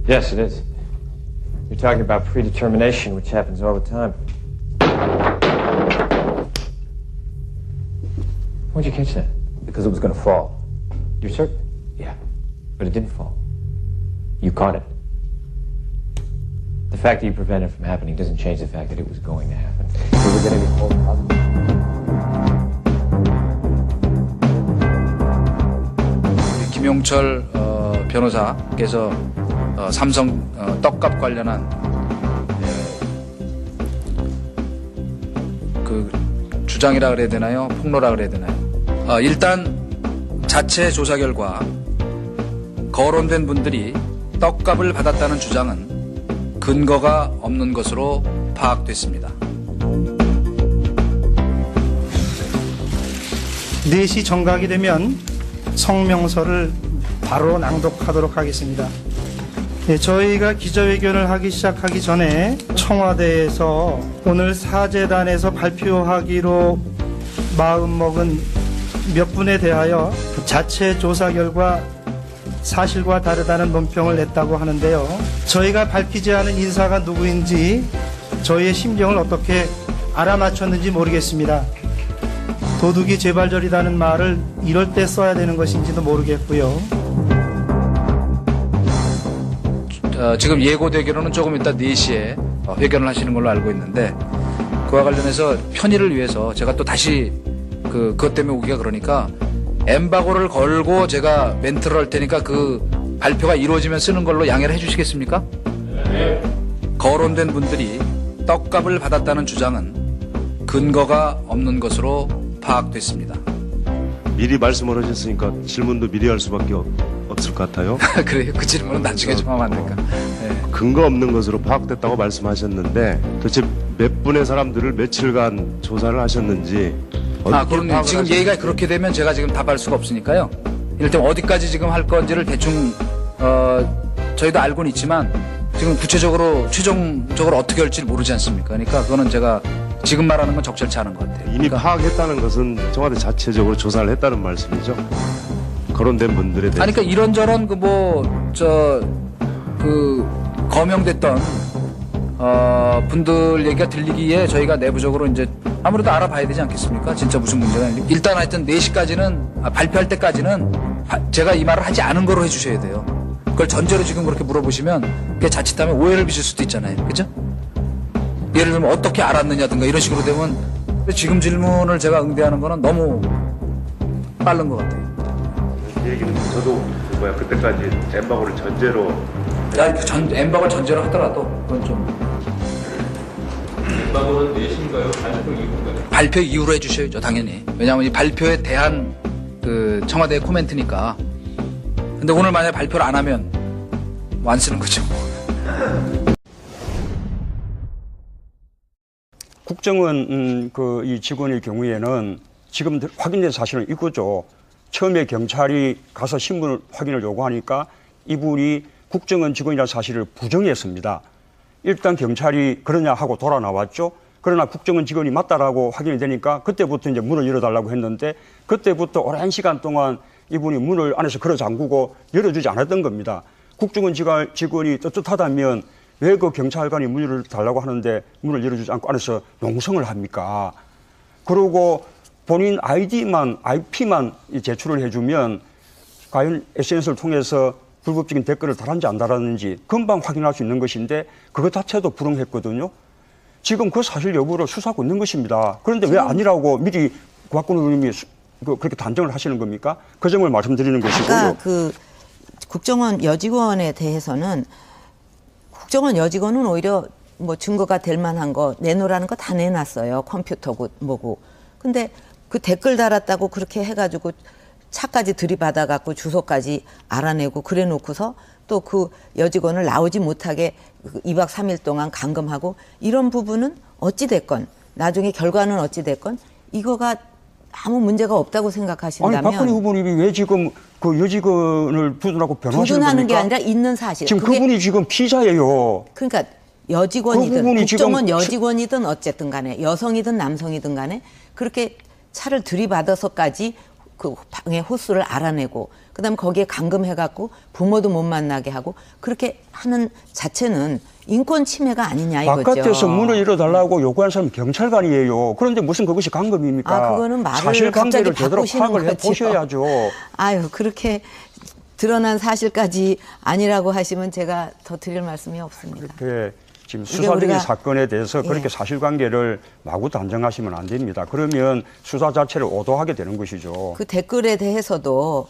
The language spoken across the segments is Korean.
Yes, it is. You're talking about predetermination, which happens all the time. Why'd you catch that? Because it was going to fall. You're certain? Yeah. But it didn't fall. You caught it. The fact that you prevented it from happening doesn't change the fact that it was going to happen. We were going to be told about it. 김용철 변호사께서 삼성 떡값 관련한 그 주장이라 그래야 되나요? 폭로라 그래야 되나요? 일단 자체 조사 결과 거론된 분들이 떡값을 받았다는 주장은 근거가 없는 것으로 파악됐습니다. 4시 정각이 되면 성명서를 바로 낭독하도록 하겠습니다. 네, 저희가 기자회견을 하기 시작하기 전에 청와대에서 오늘 사재단에서 발표하기로 마음먹은 몇 분에 대하여 자체 조사 결과 사실과 다르다는 논평을 냈다고 하는데요. 저희가 밝히지 않은 인사가 누구인지 저희의 심정을 어떻게 알아맞혔는지 모르겠습니다. 도둑이 재발절이라는 말을 이럴 때 써야 되는 것인지도 모르겠고요. 지금 예고되기로는 조금 이따 4시에 회견을 하시는 걸로 알고 있는데 그와 관련해서 편의를 위해서 제가 또 다시 그것 때문에 오기가 그러니까 엠바고를 걸고 제가 멘트를 할 테니까 그 발표가 이루어지면 쓰는 걸로 양해를 해주시겠습니까? 네. 거론된 분들이 떡값을 받았다는 주장은 근거가 없는 것으로 파악됐습니다. 미리 말씀을 하셨으니까 질문도 미리 할 수밖에 없을 것 같아요. 그래요? 그 질문은 나중에 좀 하면 안 될까? 네. 근거 없는 것으로 파악됐다고 말씀하셨는데 도대체 몇 분의 사람들을 며칠간 조사를 하셨는지 그럼 지금 얘기가 그렇게 되면 제가 지금 답할 수가 없으니까요. 이를테면 어디까지 지금 할 건지를 대충 저희도 알고는 있지만 지금 구체적으로 최종적으로 어떻게 할지 모르지 않습니까? 그러니까 그거는 제가 지금 말하는 건 적절치 않은 것 같아요. 이미 파악했다는 것은 청와대 자체적으로 조사를 했다는 말씀이죠. 거론된 분들에 대해서. 그러니까 이런저런 거명됐던 분들 얘기가 들리기에 저희가 내부적으로 이제 아무래도 알아봐야 되지 않겠습니까? 진짜 무슨 문제가 있는지. 일단 하여튼 4시까지는 발표할 때까지는 제가 이 말을 하지 않은 거로 해주셔야 돼요. 그걸 전제로 지금 그렇게 물어보시면 그게 자칫하면 오해를 빚을 수도 있잖아요. 그죠? 예를 들면 어떻게 알았느냐든가 이런 식으로 되면 지금 질문을 제가 응대하는 거는 너무 빠른 것 같아요. 그 얘기는 저도 그때까지 엠바고를 전제로 엠바고를 전제로 하더라도 그건 좀 엠바고는 4시인가요? 발표 이후인가요? 발표 이후로 해주셔야죠, 당연히. 왜냐하면 이 발표에 대한 그 청와대의 코멘트니까. 근데 오늘 만약에 발표를 안 하면 뭐 안 쓰는 거죠. 국정원 이 직원의 경우에는 지금 확인된 사실은 이거죠. 처음에 경찰이 가서 신분 확인을 요구하니까 이분이 국정원 직원이라는 사실을 부정했습니다. 일단 경찰이 그러냐 하고 돌아 나왔죠. 그러나 국정원 직원이 맞다라고 확인이 되니까 그때부터 이제 문을 열어달라고 했는데 그때부터 오랜 시간 동안 이분이 문을 안에서 걸어 잠그고 열어주지 않았던 겁니다. 국정원 직원이 떳떳하다면 왜 그 경찰관이 문을 달라고 하는데 문을 열어주지 않고 안에서 농성을 합니까? 그러고 본인 IP만 제출을 해주면 과연 SNS를 통해서 불법적인 댓글을 달았는지 안 달았는지 금방 확인할 수 있는 것인데 그것 자체도 불응했거든요. 지금 그 사실 여부를 수사하고 있는 것입니다. 그런데 왜 아니라고 미리 박근혜 의원님이 그렇게 단정을 하시는 겁니까? 그 점을 말씀드리는 것이고요. 아까 그 국정원 여직원에 대해서는 국정원 여직원은 오히려 뭐 증거가 될 만한 거 내놓으라는 거 다 내놨어요. 컴퓨터고 뭐고. 근데 그 댓글 달았다고 그렇게 해가지고 차까지 들이받아갖고 주소까지 알아내고 그래 놓고서 또 그 여직원을 나오지 못하게 2박 3일 동안 감금하고 이런 부분은 어찌됐건 나중에 결과는 어찌됐건 이거가 아무 문제가 없다고 생각하신다면 아니 박근혜 후보님이 왜 지금 그 여직원을 부둔하고 변호하시는 겁니까? 부둔하는 게 아니라 있는 사실. 지금 그분이 지금 피의자예요. 그러니까 여직원이든 그 국정원 지금 여직원이든 어쨌든 간에 여성이든 남성이든 간에 그렇게 차를 들이받아서까지 그 방의 호수를 알아내고 그다음에 거기에 감금해갖고 부모도 못 만나게 하고 그렇게 하는 자체는 인권 침해가 아니냐 이거죠. 바깥에서 문을 열어달라고 요구한 사람은 경찰관이에요. 그런데 무슨 그것이 감금입니까? 아, 그거는 말을 사실관계를 갑자기 제대로 바꾸시는 파악을 거죠. 해보셔야죠. 아유, 그렇게 드러난 사실까지 아니라고 하시면 제가 더 드릴 말씀이 없습니다. 그 지금 이게 수사 중인 우리가- 사건에 대해서 그렇게 예. 사실관계를 마구 단정하시면 안 됩니다. 그러면 수사 자체를 오도하게 되는 것이죠. 그 댓글에 대해서도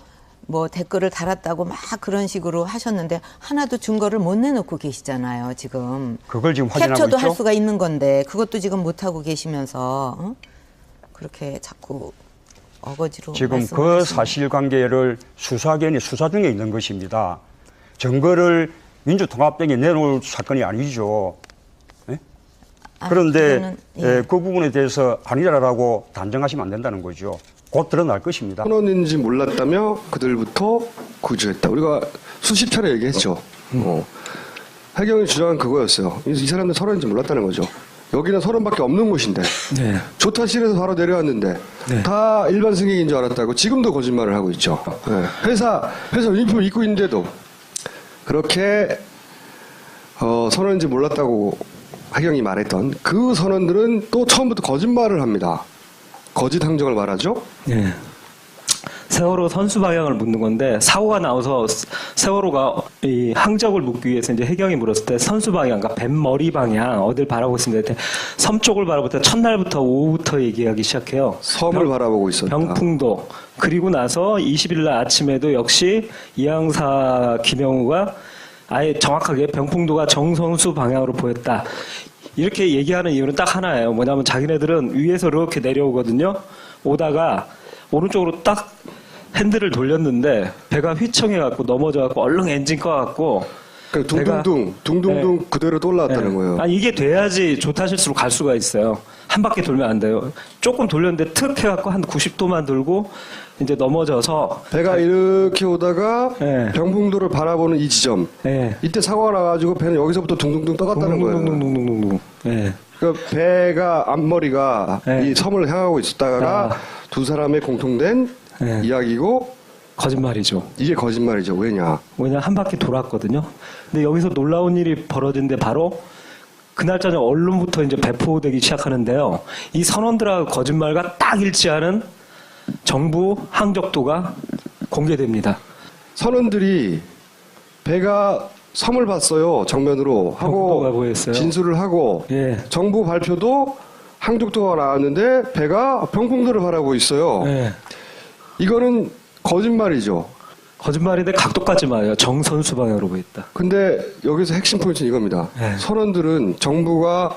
뭐 댓글을 달았다고 막 그런 식으로 하셨는데 하나도 증거를 못 내놓고 계시잖아요, 지금. 그걸 지금 확인하고 캡처도 있죠? 할 수가 있는 건데 그것도 지금 못 하고 계시면서 어? 그렇게 자꾸 어거지로 지금 그 말씀하시는 사실관계를 수사견이 수사 중에 있는 것입니다. 증거를 민주통합당이 내놓을 사건이 아니죠. 예? 아, 그런데 그거는, 예. 그 부분에 대해서 아니라고 단정하시면 안 된다는 거죠. 곧 드러날 것입니다. 선언인지 몰랐다며 그들부터 구조했다. 우리가 수십 차례 얘기했죠. 해경이 주장한 그거였어요. 이 사람들 선언인지 몰랐다는 거죠. 여기는 선언밖에 없는 곳인데 조타실에서 바로 내려왔는데 다 일반 승객인 줄 알았다고 지금도 거짓말을 하고 있죠. 회사 유니폼을 입고 있는데도 그렇게 선언인지 몰랐다고 해경이 말했던 그 선언들은 또 처음부터 거짓말을 합니다. 거짓 항정을 말하죠. 예. 세월호 선수 방향을 묻는 건데 사고가 나와서 세월호가 이 항적을 묻기 위해서 이제 해경이 물었을 때 선수 방향, 그러니까 뱃머리 방향 어딜 바라보고 있습니다. 섬 쪽을 바라볼 때 첫날부터 오후부터 얘기하기 시작해요. 섬을 바라보고 있었다. 병풍도. 그리고 나서 20일 날 아침에도 역시 이항사 김영우가 아예 정확하게 병풍도가 정선수 방향으로 보였다. 이렇게 얘기하는 이유는 딱 하나예요. 뭐냐면 자기네들은 위에서 이렇게 내려오거든요. 오다가 오른쪽으로 딱 핸들을 돌렸는데 배가 휘청해갖고 넘어져갖고 얼른 엔진 꺼갖고 그러니까 둥둥둥 그대로 또 올라왔다는 거예요. 아니, 이게 돼야지 조타실수로 갈 수가 있어요. 한 바퀴 돌면 안 돼요. 조금 돌렸는데 툭 해갖고 한 90도만 돌고 이제 넘어져서 배가 이렇게 오다가 예. 병풍도를 바라보는 이 지점. 예. 이때 사고가 나가지고 배는 여기서부터 둥둥둥 떠갔다는 거예요. 둥둥둥둥둥둥. 예. 그러니까 배가 앞머리가 예. 이 섬을 향하고 있었다가 두 사람의 공통된 예. 이야기고 거짓말이죠. 이게 거짓말이죠. 왜냐? 왜냐 한 바퀴 돌았거든요. 근데 여기서 놀라운 일이 벌어진데 바로 그날 저녁 언론부터 이제 배포되기 시작하는데요. 이 선원들하고 거짓말과 딱 일치하는 정부 항적도가 공개됩니다. 선원들이 배가 섬을 봤어요. 정면으로 병풍도가 하고 보였어요. 진술을 하고 예. 정부 발표도 항적도가 나왔는데 배가 병풍도를 바라보고 있어요. 예. 이거는 거짓말이죠. 거짓말인데 각도까지 맞아요. 정선수 방향으로 보였다. 근데 여기서 핵심 포인트는 이겁니다. 네. 선원들은 정부가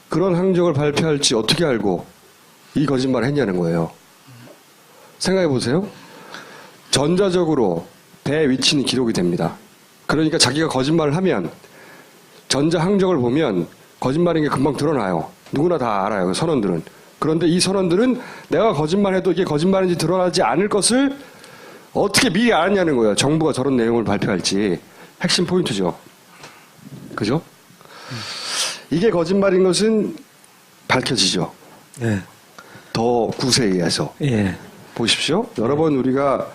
그런 항적을 발표할지 어떻게 알고 이 거짓말을 했냐는 거예요. 생각해 보세요. 전자적으로 배 위치는 기록이 됩니다. 그러니까 자기가 거짓말을 하면 전자 항적을 보면 거짓말인 게 금방 드러나요. 누구나 다 알아요. 선원들은. 그런데 이 선원들은 내가 거짓말해도 이게 거짓말인지 드러나지 않을 것을 어떻게 미리 알았냐는 거예요. 정부가 저런 내용을 발표할지. 핵심 포인트죠. 그죠? 이게 거짓말인 것은 밝혀지죠. 예. 더 구세에 의해서. 예. 보십시오. 여러 번 우리가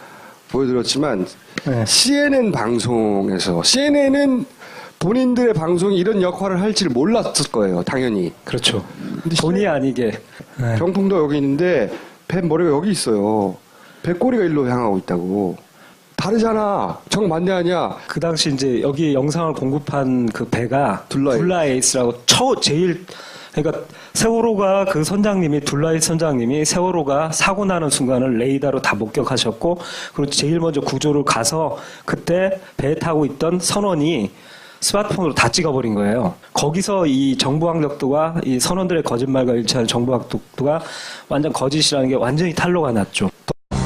보여드렸지만 네. CNN 방송에서 CNN은 본인들의 방송이 이런 역할을 할지를 몰랐을 거예요. 당연히. 그렇죠. 본의 아니게. 예. 병풍도 여기 있는데 배 머리가 여기 있어요. 배 꼬리가 일로 향하고 있다고. 다르잖아. 정반대 아니야. 그 당시 이제 여기 영상을 공급한 그 배가 둘라에이스라고 제일 그러니까 세월호가 그 선장님이 둘라에이스 선장님이 세월호가 사고 나는 순간을 레이더로 다 목격하셨고 그리고 제일 먼저 구조를 가서 그때 배에 타고 있던 선원이 스마트폰으로 다 찍어버린 거예요. 거기서 이 정부 항적도가 이 선원들의 거짓말과 일치하는 정부 항적도가 완전 거짓이라는 게 완전히 탄로가 났죠.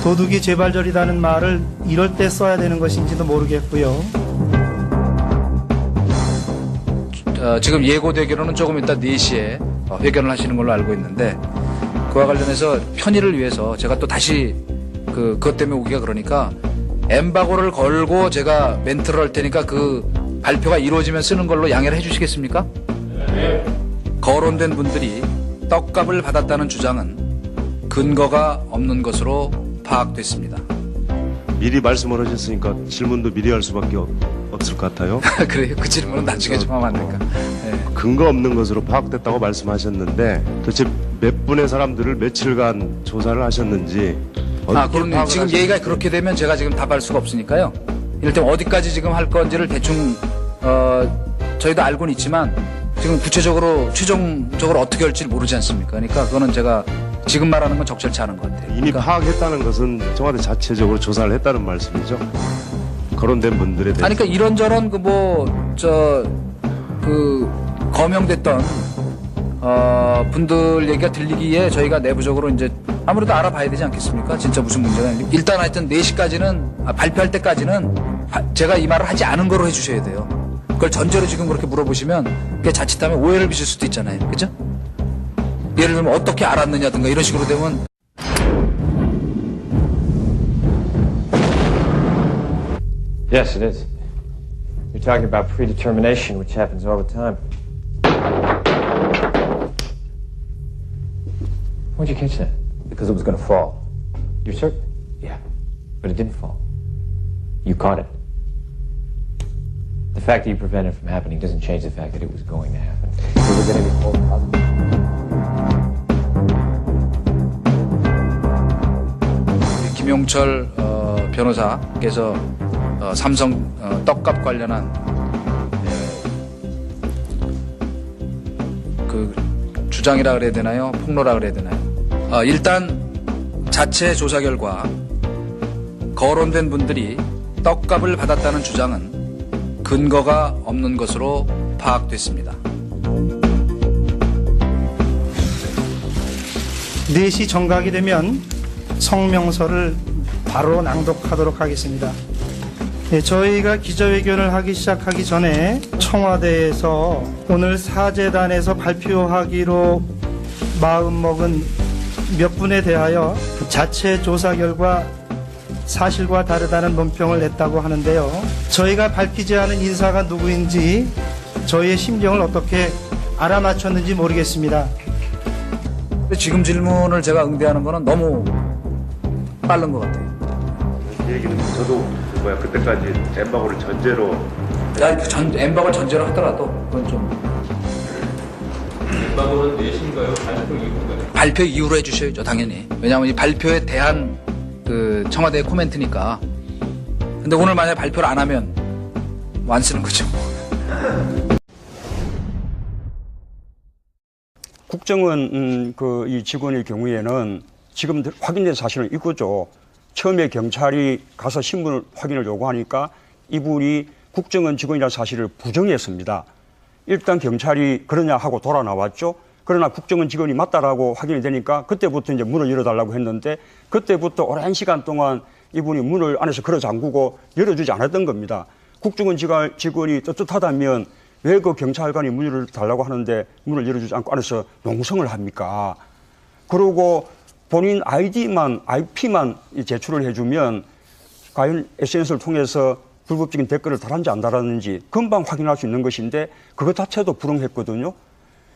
도둑이 재발절이라는 말을 이럴 때 써야 되는 것인지도 모르겠고요. 지금 예고되기로는 조금 이따 4시에 회견을 하시는 걸로 알고 있는데 그와 관련해서 편의를 위해서 제가 또 다시 그것 때문에 오기가 그러니까 엠바고를 걸고 제가 멘트를 할 테니까 그 발표가 이루어지면 쓰는 걸로 양해를 해 주시겠습니까? 네. 거론된 분들이 떡값을 받았다는 주장은 근거가 없는 것으로 파악됐습니다. 미리 말씀을 하셨으니까 질문도 미리 할 수밖에 없을 것 같아요. 그래요? 그 질문은 나중에 좀 하면 안 될까? 네. 근거 없는 것으로 파악됐다고 말씀하셨는데 도대체 몇 분의 사람들을 며칠간 조사를 하셨는지 그럼 지금 얘기가 그렇게 되면 제가 지금 답할 수가 없으니까요. 이를테면 어디까지 지금 할 건지를 대충 저희도 알고는 있지만 지금 구체적으로 최종적으로 어떻게 할지를 모르지 않습니까? 그러니까 그거는 제가 지금 말하는 건 적절치 않은 것 같아요. 이미 파악했다는 것은 청와대 자체적으로 조사를 했다는 말씀이죠. 거론된 분들에 대해서. 그러니까 이런저런 거명됐던 분들 얘기가 들리기에 저희가 내부적으로 이제 아무래도 알아봐야 되지 않겠습니까? 진짜 무슨 문제가 있는지. 일단 하여튼 4시까지는 발표할 때까지는 제가 이 말을 하지 않은 거로 해주셔야 돼요. 그걸 전제로 지금 그렇게 물어보시면 그게 자칫하면 오해를 빚을 수도 있잖아요. 그죠? 예를 들면 어떻게 알았느냐든가 이런 식으로 되면 Yes, it is. You're talking about predetermination, which happens all the time. Why'd you catch that? Because it was going to fall. You're certain? Yeah. But it didn't fall. You caught it. The fact that you prevented it from happening doesn't change the fact that it was going to happen. Was it going to be false positive? 김용철 변호사께서 삼성 떡값 관련한 그 주장이라 그래야 되나요? 폭로라 그래야 되나요? 일단 자체 조사 결과 거론된 분들이 떡값을 받았다는 주장은 근거가 없는 것으로 파악됐습니다. 4시 정각이 되면 성명서를 바로 낭독하도록 하겠습니다. 네, 저희가 기자회견을 하기 시작하기 전에 청와대에서 오늘 사재단에서 발표하기로 마음먹은 몇 분에 대하여 자체 조사 결과 사실과 다르다는 논평을 냈다고 하는데요. 저희가 밝히지 않은 인사가 누구인지 저희의 심정을 어떻게 알아맞혔는지 모르겠습니다. 지금 질문을 제가 응대하는 거는 너무 빠른 것 같아요. 이 얘기는 저도 그때까지 엠바고를 전제로 엠바고를 전제로 하더라도 그건 좀 엠바고는 내신가요? 발표 이후인가요? 발표 이후로 해주셔야죠, 당연히. 왜냐하면 이 발표에 대한 그 청와대의 코멘트니까. 근데 오늘 만약에 발표를 안 하면 안 쓰는 거죠. 국정원 이 직원의 경우에는 지금 확인된 사실은 이거죠. 처음에 경찰이 가서 신분 확인을 요구하니까 이분이 국정원 직원이라는 사실을 부정했습니다. 일단 경찰이 그러냐 하고 돌아 나왔죠. 그러나 국정원 직원이 맞다라고 확인이 되니까 그때부터 이제 문을 열어달라고 했는데 그때부터 오랜 시간 동안 이분이 문을 안에서 걸어 잠그고 열어주지 않았던 겁니다. 국정원 직원이 떳떳하다면 왜 그 경찰관이 문을 열어달라고 하는데 문을 열어주지 않고 안에서 농성을 합니까? 그러고 본인 IP만 제출을 해주면 과연 SNS를 통해서 불법적인 댓글을 달았는지 안 달았는지 금방 확인할 수 있는 것인데 그것 자체도 불응했거든요.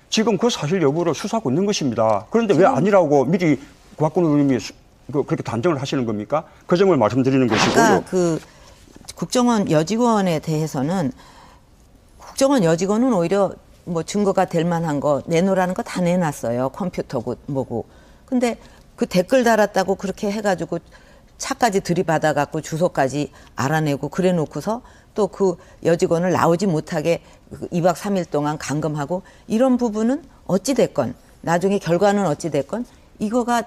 지금 그 사실 여부를 수사하고 있는 것입니다. 그런데 왜 아니라고 미리 박근혜 의원님이 그렇게 단정을 하시는 겁니까? 그 점을 말씀드리는 것이고요. 아까 그 국정원 여직원에 대해서는 국정원 여직원은 오히려 뭐 증거가 될 만한 거 내놓으라는 거 다 내놨어요. 컴퓨터고 뭐고. 근데 그 댓글 달았다고 그렇게 해가지고 차까지 들이받아갖고 주소까지 알아내고 그래 놓고서 또 그 여직원을 나오지 못하게 2박 3일 동안 감금하고 이런 부분은 어찌됐건 나중에 결과는 어찌됐건 이거가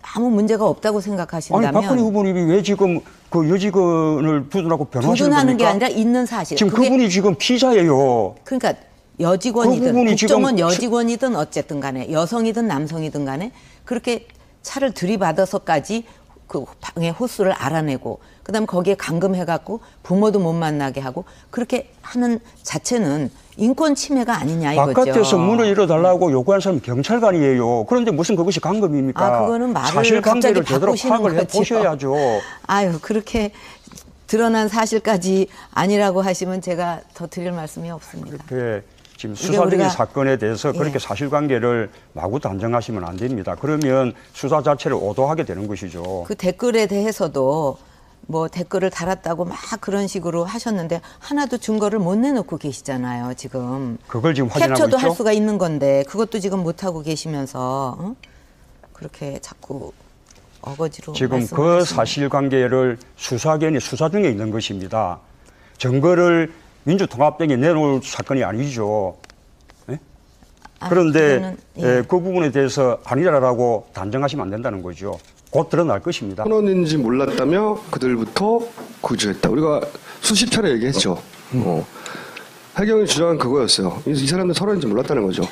아무 문제가 없다고 생각하신다면 아니 박근혜 후보님이 왜 지금 그 여직원을 부둔하고 변호하시는 부둔하는 겁니까? 게 아니라 있는 사실. 지금 그분이 지금 피자예요. 그러니까 여직원이든 그 국정원 여직원이든 어쨌든 간에 여성이든 남성이든 간에 그렇게 차를 들이받아서까지 그 방의 호수를 알아내고 그다음에 거기에 감금해갖고 부모도 못 만나게 하고 그렇게 하는 자체는 인권 침해가 아니냐 이거죠. 바깥에서 문을 열어달라고 요구한 사람이 경찰관이에요. 그런데 무슨 그것이 감금입니까? 아, 그거는 말을 사실관계를 갑자기 제대로 바꾸시는 파악을 거죠. 해보셔야죠. 아유 그렇게 드러난 사실까지 아니라고 하시면 제가 더 드릴 말씀이 없습니다. 네, 지금 이게 수사 중인 우리가- 사건에 대해서 예. 그렇게 사실관계를 마구 단정하시면 안 됩니다. 그러면 수사 자체를 오도하게 되는 것이죠. 그 댓글에 대해서도 뭐 댓글을 달았다고 막 그런 식으로 하셨는데 하나도 증거를 못 내놓고 계시잖아요, 지금. 그걸 지금 확인하고 캡처도 있죠. 할 수가 있는 건데 그것도 지금 못 하고 계시면서 그렇게 자꾸 어거지로 지금 그 말씀하시는 사실관계를 수사견이 수사 중에 있는 것입니다. 증거를 민주통합당이 내놓을 사건이 아니죠. 예? 그런데 그거는, 예. 그 부분에 대해서 아니라라고 단정하시면 안 된다는 거죠. 곧 드러날 것입니다. 선언인지 몰랐다며 그들부터 구조했다. 우리가 수십 차례 얘기했죠. 해경이 주장한 그거였어요. 이 사람들 선언인지 몰랐다는 거죠.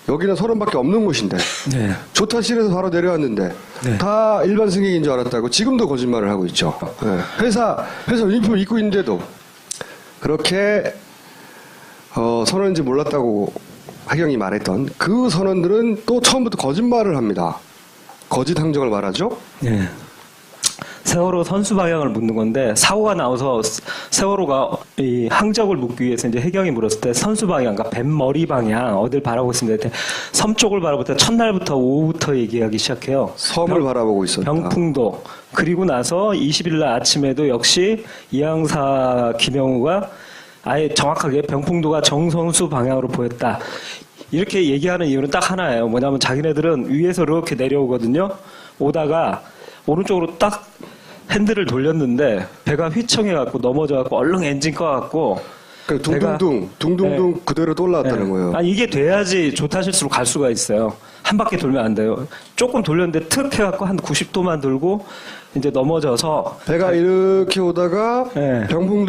여기는 선언밖에 없는 곳인데 네. 조타실에서 바로 내려왔는데 네. 다 일반 승객인 줄 알았다고 지금도 거짓말을 하고 있죠. 네. 회사 유니폼을 입고 있는데도 그렇게 선언인지 몰랐다고 해경이 말했던 그 선언들은 또 처음부터 거짓말을 합니다. 거짓 항적을 말하죠. 네. 세월호 선수 방향을 묻는 건데 사고가 나와서 세월호가 이 항적을 묻기 위해서 이제 해경이 물었을 때 선수 방향과 뱃머리 방향 어딜 바라보고 있습니다. 섬 쪽을 바라볼 때 첫날부터 오후부터 얘기하기 시작해요. 섬을 바라보고 있었다. 병풍도. 그리고 나서 20일 날 아침에도 역시 이항사 김영우가 아예 정확하게 병풍도가 정선수 방향으로 보였다. 이렇게 얘기하는 이유는 딱 하나예요. 뭐냐면 자기네들은 위에서 이렇게 내려오거든요. 오다가 오른쪽으로 딱 핸들을 돌렸는데 배가 휘청해갖고 넘어져갖고 얼른 엔진 꺼갖고 그러니까 둥둥둥 그대로 또 올라왔다는 거예요. 아니 이게 돼야지 조타실수로 갈 수가 있어요. 한 바퀴 돌면 안 돼요. 조금 돌렸는데 툭 해갖고 한 90도만 돌고 이제 넘어져서 배가 이렇게 오다가 네. 병풍도